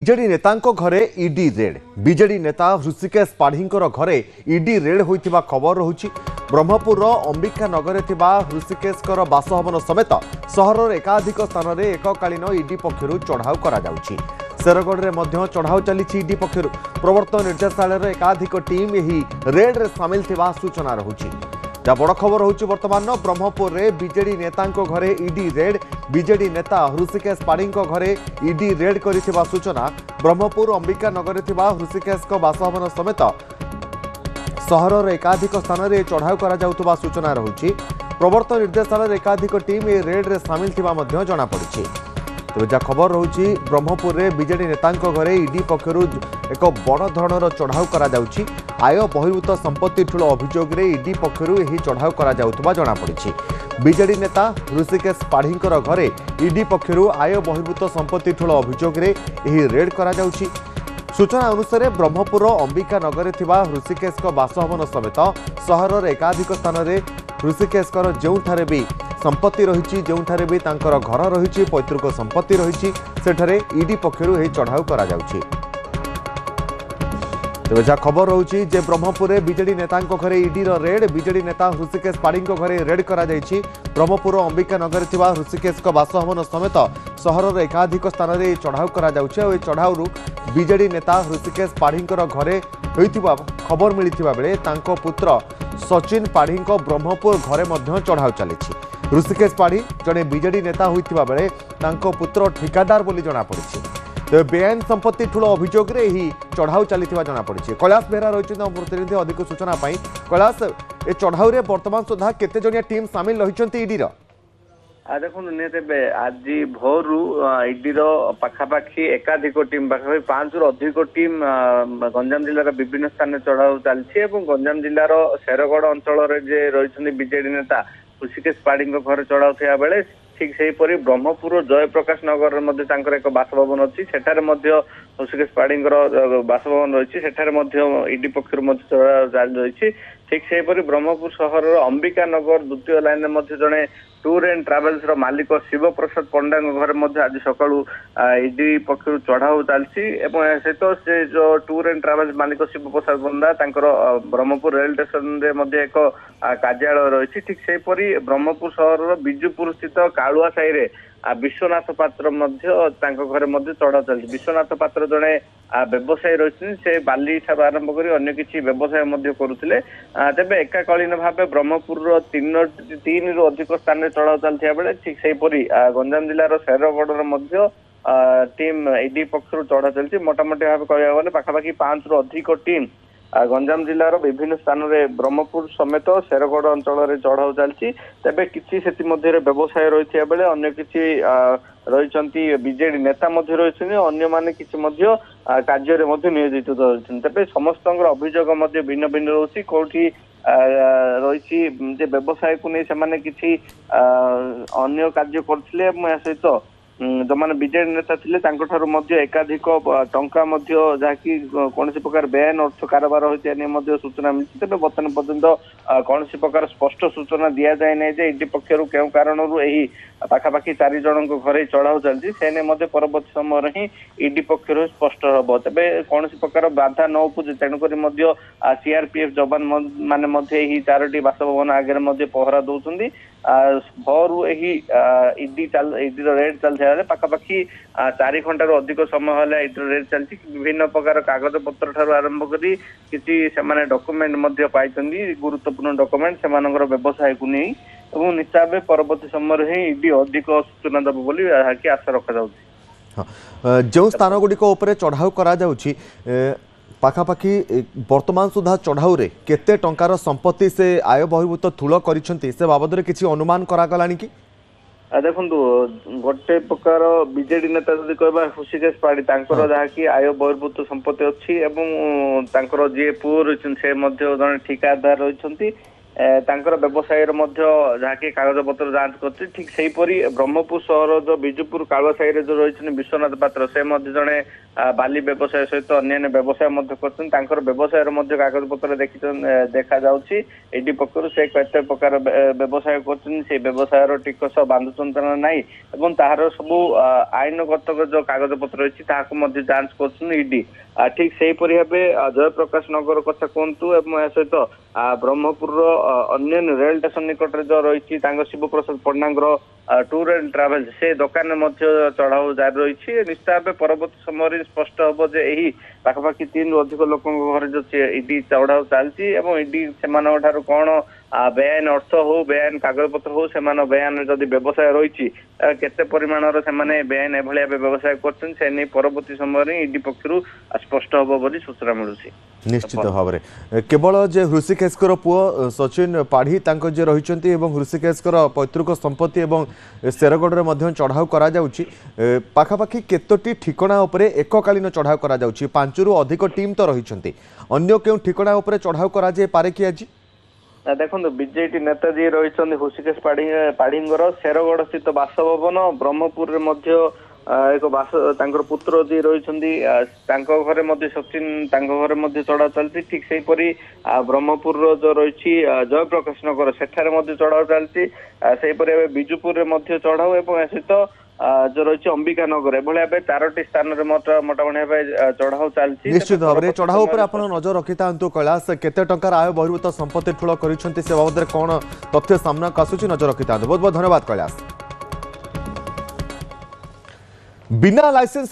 BJD ନେତାଙ୍କ ଘରେ ED raid. BJD ନେତା ହୃଷିକେଶ ପାଢ଼ୀଙ୍କର ଘରେ ଇଡି ରେଡ୍ ହୋଇଥିବା ଖବର ରହୁଛି। ବ୍ରହ୍ମପୁରର ଅମ୍ବିକା ନଗରରେ ଥିବା ହୃଷିକେଶଙ୍କର ବାସଭବନ ସମେତ ସହରର ଏକାଧିକ ସ୍ଥାନରେ ଏକକାଳୀନ ଇଡି ପକ୍ଷରୁ ଚଢ଼ାଉ କରାଯାଉଛି। ଶେରଗଡ଼ରେ ମଧ୍ୟ ଚଢ଼ାଉ ଚାଲିଛି ଇଡି ପକ୍ଷରୁ। ପ୍ରବର୍ତ୍ତନ ନିର୍ଦ୍ଦେଶାଳୟର ଏକାଧିକ ଟିମ୍ ଏହି ରେଡ୍ରେ ସାମିଲ ଥିବା ସୂଚନା ରହୁଛି। जा बड़ खबर होची वर्तमान ब्रह्मपुर रे बीजेडी नेता घरे इडी रेड। बीजेडी नेता हृषिकेश पाढ़ीଙ୍କ घरे इडी रेड करिथिबा सूचना। ब्रह्मपुर अंबिका नगर थिबा हृषिकेश बासभवन समेत सहरर एकाधिक स्थान में चढ़ाऊ करा जाउतबा सूचना रहुची। प्रवर्तन निर्देशालय एकाधिक टीम ए रेड रे सामिल थिबा मध्य जणा पड़िछि। तेज जहाँ खबर रहुची ब्रह्मपुर रे बीजेडी नेता घरे इडी पक्षरु एक बड़ धरणर चढ़ाऊ करा जाउछि। आय बहिर्भूत संपत्ति ठूल अभियोग रे इडी पक्षरु एही चढ़ाऊ करा जाउतबा जणा पड़िछि। बीजेडी नेता हृषिकेश पाढ़ीଙ୍କର घरे इडी पक्षरु आय बहिर्भूत संपत्ति ठूल अभियोग रे एही रेड करा जाउछि। सूचना अनुसार ब्रह्मपुर अंबिका नगर थिबा हृषिकेश बासभवन समेत सहरर एकाधिक स्थान में हृषिकेशकर जोठारे भी संपत्ति रही जोठारे भी तांकर घर रही पैतृक संपत्ति रही सेठारे इडी पक्षरु एही चढ़ाऊ करा जाउछि। तेज जहाँ खबर रहुची जे ब्रह्मपुर बीजेडी नेता घरे इडी रेड। बीजेडी नेता हृषिकेश पाढ़ीଙ୍କ घरे रेड करा जायछि। ब्रह्मपुर अंबिका नगर थिबा हृषिकेश बासभवन समेत सहरर एकाधिक स्थान में चढ़ाऊ करा जाउछि। ए चढ़ाऊ बीजेडी नेता हृषिकेश पाढ़ीଙ୍କର घरे होइतिबा खबर मिलिथिबा बेले तांको पुत्र सचिन पाढ़ीଙ୍କ ब्रह्मपुर घरे मध्य चढ़ाऊ चलिछि। हृषिकेश पाढ़ी जड़े बीजेडी नेता होइतिबा बेले तांको पुत्र ठिकादार बोली जणा पड़िछि। तेज बेआईन संपत्ति ठूल अभियोग रे ही चढ़ाऊ चली जना पड़ी। कैलाश बेहरा रही प्रतिनिधि अधिक सूचना पाई। कैलाश ए चढ़ाऊ रे वर्तमान सुधा केते जणिया टीम सामिल रही इडी देखो निहत आज भोर इडी पाखापाखि एकाधिक टीम पाखापाखि 5 रु अधिक टीम गंजाम जिलार विभिन्न स्थान चढ़ाऊ चलती। गंजाम जिलार शेरगढ़ अंचल रही बीजेडी नेता हृषिकेश पाढ़ी घर चढ़ाऊ थे बेले ठीक सेहीपरि ब्रह्मपुर जयप्रकाश नगर एक बासभवन अच्छी सेठारे हृषिकेश पाढ़ीଙ୍କର बासभवन रही सेठारे इडी पक्षर जारी रही। ठीक सेहीपरि ब्रह्मपुर सहर अंबिका नगर द्वितीय लाइन में जड़े टूर एंड ट्रावेल्स मालिक शिव प्रसाद पंडा घर आज सकाळु इडी पक्षर चढ़ाऊ चलती। सहित से जो टूर एंड ट्रावेल्स मालिक शिव प्रसाद पंडा ब्रह्मपुर रेल स्टेशन रे एक कार्यालय रही। ठीक सेहीपरि ब्रह्मपुर सहर बिजुपुर स्थित कालुआ साई विश्वनाथ पात्र घरे चढ़ाऊ चलती। विश्वनाथ पात्र जड़े व्यवसायी रही से बाली ठार आरंभ कर अन्य किसी व्यवसाय करुले। तेबे एकाकालीन भाव ब्रह्मपुर 3 रु अधिक स्थान चढ़ाऊ चलता बेले ठीक सेहीपरि गंजाम जिलार शेरगढ़ टीम इडी पक्षर चढ़ाऊ चलती। मोटामोटी भाव कह गले पाखापाखि 5 रु अधिक टीम गंजाम जिलार विभिन्न स्थान में ब्रह्मपुर समेत शेरगढ़ अंचल चढ़ाऊ चलती। तेबे किसी व्यवसाय रही बेले अन्य किसी रही बीजेडी नेता रही अन्य माने किसी कार्य नियोजित रही। तेबे समस्त अभियोग भिन्न भिन्न रही कौटी रही व्यवसाय को नहीं से किसी अन्य कार्य करथिले सहित जो मैंने बीजेडी नेता थे एकाधिक टंका जहाँकि कौन प्रकार बेआईन अर्थ कारोबार होती सूचना मिली। तेज बर्तमान पर्यंत कौन प्रकार स्पष्ट सूचना दि जाए ना इडी पक्षर क्यों कारण पाखापाखि 4 जन घरे चढ़ाऊ चलती से परवर्त समय ही इडी पक्षर स्पष्ट हम। तेबे कौन प्रकार बाधा न उपजे तेणुक सीआरपीएफ जवान मैंने 4टी बासभवन आगे पहरा दौरान भोर इडी रेड चलता पाखापाखि 4 घंटार अधिक समय है इडी रेड चलती। विभिन्न प्रकार कागज पत्र ठार आरंभ करी किसी से डॉक्यूमेंट पाई गुरुत्वपूर्ण डॉक्यूमेंट से व्यवसाय को नहीं निश्चय भाव परवर्त समय ही इडी अधिक सूचना देव बोली आशा रखा जाउछि। जो स्थान गुड़िक चढ़ाऊ करा जाउछि पाखापाखि वर्तमान सुधा चढ़ाऊ रे केते टंकार संपत्ति से आय बहिर्भूत ठूल करिसेंती से बाबद रे किछि अनुमान करागलानी कि देखो गोटे प्रकार बीजेडी नेता जदि कहबा हृषिकेश पाढ़ी जहाँकि आय बहिर्भूत संपत्ति अच्छी जी पुओ रही से जड़े ठिकादार रही व्यवसाय जहाँकि कागज पत्र जांच कर। ठीक सेहीपरि ब्रह्मपुर सहर जो बिजुपुर कालुआ साई जो रही विश्वनाथ पात्र से जड़े ବାଲି ବ୍ୟବସାୟ ସହିତ ଅନ୍ୟାନ୍ୟ ବ୍ୟବସାୟ ମଧ୍ୟ କରୁଛନ୍ତି। ତାଙ୍କର ବ୍ୟବସାୟର ମଧ୍ୟ କାଗଜପତ୍ର ଦେଖାଯାଉଛି ଇଡି ପକ୍ଷରୁ ସେ କେତେ ପ୍ରକାର ବ୍ୟବସାୟ କରୁଛନ୍ତି, ସେ ବ୍ୟବସାୟର ଟିକସ ବାନ୍ଧୁଛନ୍ତି ନା ନାହିଁ ଏବଂ ତାହାର ସବୁ ଆଇନଗତ ଯୋଉ କାଗଜପତ୍ର ରହିଛି ତାହାକୁ ମଧ୍ୟ ଯାଞ୍ଚ କରୁଛନ୍ତି ଇଡି। ଠିକ ସେହିପରି ଭାବେ ଜୟପ୍ରକାଶ ନଗର କଥା କୁହନ୍ତୁ ଏବଂ ଏହା ସହିତ ବ୍ରହ୍ମପୁରର ଅନ୍ୟାନ୍ୟ ରେଳ ଷ୍ଟେସନ ନିକଟରେ ଯୋଉ ରହିଛି ତାଙ୍କ ଶିବପ୍ରସାଦ ପଣ୍ଡାଙ୍କର ଟୁର ଆଣ୍ଡ ଟ୍ରାଭେଲ ସେ ଦୋକାନରେ ମଧ୍ୟ ଚଢାଉ ଜାରି ରହିଛି। ନିଶ୍ଚିତ ଭାବେ ପରବର୍ତ୍ତୀ ସମୟରେ ସ୍ପଷ୍ଟ ହବ ଯେ ଏହି ପାଖାପାଖି 3ରୁ ଅଧିକ ଲୋକଙ୍କ ଘରେ ଯୋଉ ଇଡି ଚଢାଉ ଚାଲିଛି ଏବଂ ଇଡି ସେମାନଙ୍କ ଠାରୁ କଣ ବେଆଇନ ଅର୍ଥ ହଉ ବେଆଇନ କାଗଜପତ୍ର ହଉ ସେମାନଙ୍କ ବେଆଇନ ଯଦି ବ୍ୟବସାୟ ରହିଛି କେତେ ପରିମାଣର ସେମାନେ ବେଆଇନ ଏଭଳି ଭାବେ ବ୍ୟବସାୟ କରୁଛନ୍ତି ସେ ନେଇ ପରବର୍ତ୍ତୀ ସମୟରେ ଇଡି ପକ୍ଷରୁ ସ୍ପଷ୍ଟ ହବ ବୋଲି ସୂଚନା ମିଳୁଛି। ନିଶ୍ଚିତ ଭାବରେ କେବଳ ଯେ ହୃଷିକେଶଙ୍କର ପୁଅ ସଚିନ ପାଢ଼ୀ ତାଙ୍କ ଯେ ରହିଛନ୍ତି ଏବଂ ହୃଷିକେଶଙ୍କର ପୈତୃକ ସମ୍ପତ୍ତି ଏବଂ ଶେରଗଡ଼ରେ ମଧ୍ୟ ଚଢ଼ାଉ କରାଯାଉଛି ପାଖାପାଖି କେତୋଟି ଠିକଣା ଉପରେ ଏକକାଳୀନ ଚଢ଼ାଉ କରାଯାଉଛି 5ରୁ ଅଧିକ ଟିମ୍ ତ ରହିଛନ୍ତି ଅନ୍ୟ କେଉଁ ଠିକଣା ଉପରେ ଚଢ଼ାଉ କରାଯାଇପାରେ କି ଆଜି? ଦେଖନ୍ତୁ ବିଜେଡି ନେତା ଯିଏ ରହିଛନ୍ତି ହୃଷିକେଶ ପାଢ଼ୀଙ୍କର ଶେରଗଡ଼ ସ୍ଥିତ ବାସଭବନ ବ୍ରହ୍ମପୁରରେ ମଧ୍ୟ ଏକ ତାଙ୍କର ପୁତ୍ର ଯିଏ ରହିଛନ୍ତି ତାଙ୍କ ଘରେ ମଧ୍ୟ ସଚିନ ତାଙ୍କ ଘରେ ମଧ୍ୟ ଚଢାଉ ଚାଲିଛି। ଠିକ ସେହିପରି ବ୍ରହ୍ମପୁରର ଯୋଉ ରହିଛି ଜୟପ୍ରକାଶ ନଗର ସେଠାରେ ମଧ୍ୟ ଚଢାଉ ଚାଲିଛି। ସେହିପରି ଏବେ ବିଜୁପୁରରେ ମଧ୍ୟ ଚଢାଉ ଏବଂ ଏହା ସହିତ ଯୋଉ ରହିଛି ଅମ୍ବିକା ନଗର ଏଭଳି ଭାବେ 4ଟି ସ୍ଥାନରେ ମୋଟାମୋଟି ଭାବେ ଚଢାଉ ଚାଲିଛି। ନିଶ୍ଚିତ ଭାବରେ ଚଢାଉ ଉପରେ ଆପଣ ନଜର ରଖିଥାନ୍ତୁ କୈଳାସ କେତେ ଟଙ୍କାର ଆୟ ବହିର୍ଭୂତ ସମ୍ପତ୍ତି ଠୁଳ କରିଛନ୍ତି ସେ ବାବଦରେ କଣ ତଥ୍ୟ ସାମ୍ନାକୁ ଆସୁଛି ନଜର ରଖିଥାନ୍ତୁ। ବହୁତ ବହୁତ ଧନ୍ୟବାଦ କୈଳାସ। ବିନା ଲାଇସେନ୍ସ